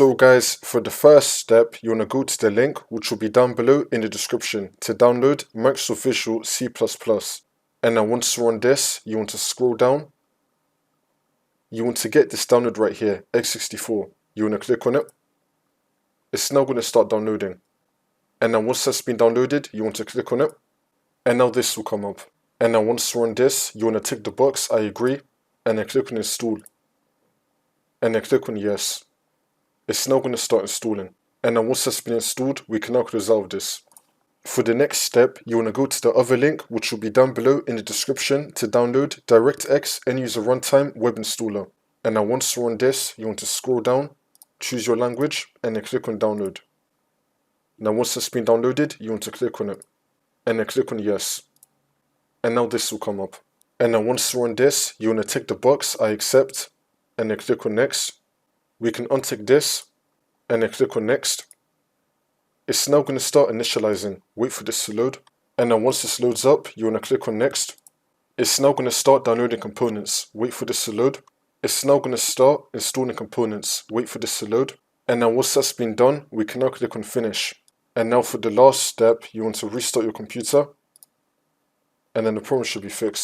So guys, for the first step, you want to go to the link which will be down below in the description to download Microsoft Visual C++. And now once you're on this, you want to scroll down. You want to get this download right here, x64. You want to click on it. It's now going to start downloading. And now once that's been downloaded, you want to click on it. And now this will come up. And now once you're on this, you want to tick the box, I agree, and then click on install. And then click on yes. It's now going to start installing. And then once that's been installed, we can now resolve this. For the next step, you want to go to the other link, which will be down below in the description to download DirectX End User Runtime Web Installer. And now once you're on this, you want to scroll down, choose your language, and then click on download. Now once that's been downloaded, you want to click on it. And then click on yes. And now this will come up. And now once you're on this, you want to tick the box, I accept, and then click on next. We can untick this, and then click on next. It's now going to start initializing. Wait for this to load. And now once this loads up, you want to click on next. It's now going to start downloading components. Wait for this to load. It's now going to start installing components. Wait for this to load. And now once that's been done, we can now click on finish. And now for the last step, you want to restart your computer. And then the problem should be fixed.